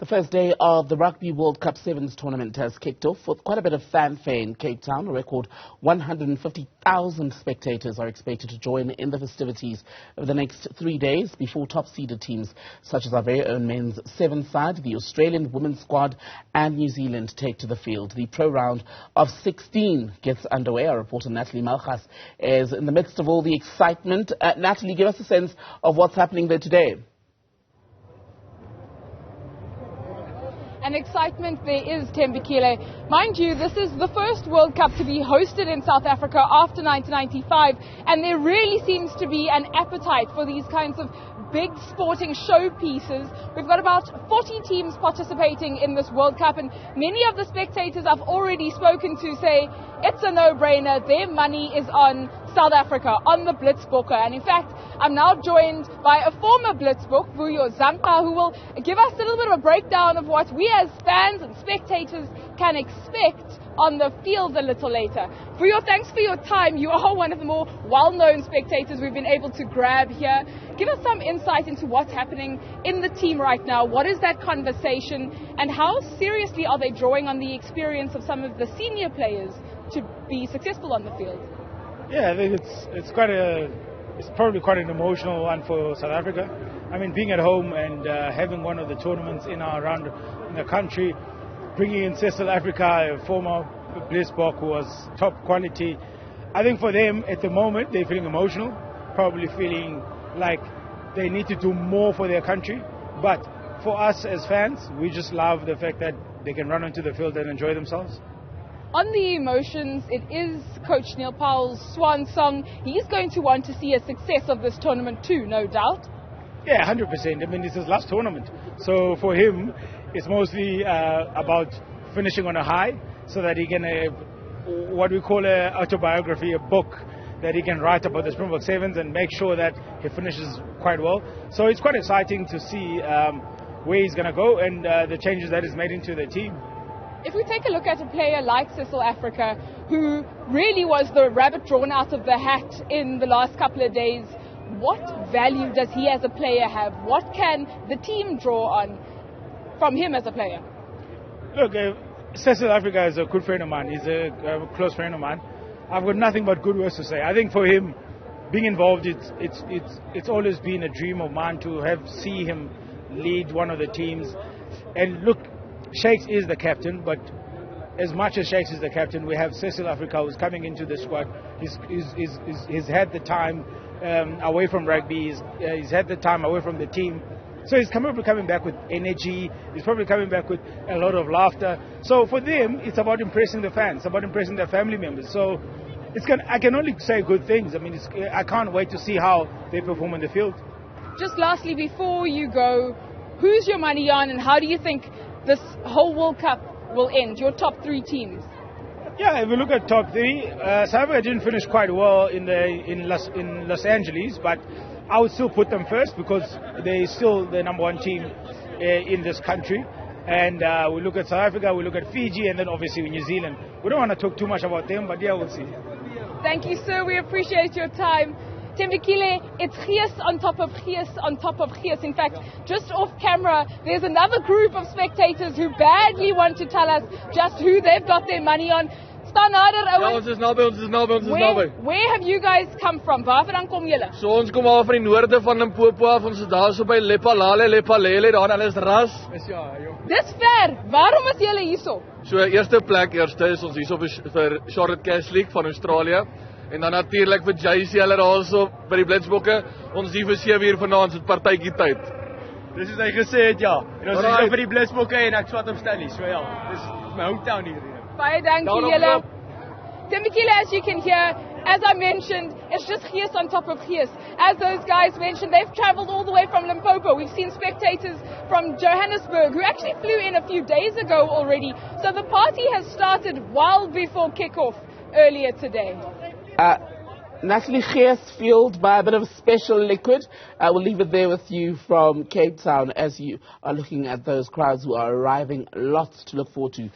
The first day of the Rugby World Cup Sevens tournament has kicked off with quite a bit of fanfare in Cape Town. A record 150,000 spectators are expected to join in the festivities over the next 3 days before top-seeded teams such as our very own men's sevens side, the Australian women's squad and New Zealand take to the field. The pro round of 16 gets underway. Our reporter Natalie Malgas is in the midst of all the excitement. Natalie, give us a sense of what's happening there today. And excitement there is, Tembekile. Mind you, this is the first World Cup to be hosted in South Africa after 1995, and there really seems to be an appetite for these kinds of big sporting showpieces. We've got about 40 teams participating in this World Cup, and many of the spectators I've already spoken to say it's a no-brainer. Their money is on South Africa, on the Blitzbokke. And in fact, I'm now joined by a former Blitzbokke, Vuyo Zampa, who will give us a little bit of a breakdown of what we as fans and spectators can expect on the field a little later. Vuyo, thanks for your time. You are one of the more well-known spectators we've been able to grab here. Give us some insight into what's happening in the team right now. What is that conversation, and how seriously are they drawing on the experience of some of the senior players to be successful on the field? Yeah, I think it's probably quite an emotional one for South Africa. I mean, being at home and having one of the tournaments around in the country, bringing in South Africa, a former Blitzbokke who was top quality. I think for them at the moment they're feeling emotional, probably feeling like they need to do more for their country. But for us as fans, we just love the fact that they can run onto the field and enjoy themselves. On the emotions, it is Coach Neil Powell's swan song. He's going to want to see a success of this tournament too, no doubt. Yeah, 100%. I mean, it's his last tournament. So for him, it's mostly about finishing on a high so that he can have what we call an autobiography, a book that he can write about the Springbok Sevens and make sure that he finishes quite well. So it's quite exciting to see where he's going to go and the changes that he's made into the team. If we take a look at a player like South Africa, who really was the rabbit drawn out of the hat in the last couple of days, what value does he as a player have? What can the team draw on from him as a player? Look, South Africa is a good friend of mine. He's a close friend of mine. I've got nothing but good words to say. I think for him, being involved, it's always been a dream of mine to see him lead one of the teams. And look, Shakes is the captain, but as much as Shakes is the captain, we have South Africa who's coming into the squad. He's had the time away from rugby. He's had the time away from the team. So he's probably coming back with energy. He's probably coming back with a lot of laughter. So for them, it's about impressing the fans, it's about impressing their family members. So I can only say good things. I mean, I can't wait to see how they perform on the field. Just lastly, before you go, who's your money on, and how do you think this whole World Cup will end? Your top 3 teams? Yeah, if we look at top 3, South Africa didn't finish quite well in Los Angeles, but I would still put them first because they're still the number 1 team in this country. And we look at South Africa, we look at Fiji, and then obviously New Zealand. We don't want to talk too much about them, but yeah, we'll see. Thank you, sir. We appreciate your time. Tembekile, it's gees on top of gees on top of gees. In fact, just off camera, there's another group of spectators who badly want to tell us just who they've got their money on. Ja, ons is naby. Where have you guys come from? Waarvan kom julle? So ons kom al van die noorde van Limpopo af. Ons is daar so by Lepalale, daar en alles ras. Dis ver. Waarom is julle hierso? So eerste is ons hierso vir Charlotte Caslick van Australië. En dan natuurlik vir JC hulle daar so by die Blitzbokke. Ons hier vir 7 uur vanaand se partytjie tyd. Dis is hy gesê het, ja. En ons is hier vir die Blitzbokke en ek swat op Stanley. So ja, dis my hometown hier. Baie dankie julle. Tembekile, as you can hear, as I mentioned, it's just gees on top of gees. As those guys mentioned, they've traveled all the way from Limpopo. We've seen spectators from Johannesburg who actually flew in a few days ago already. So the party has started well before kickoff earlier today. Natalie, gees fueled by a bit of special liquid. We'll leave it there with you from Cape Town as you are looking at those crowds who are arriving. Lots to look forward to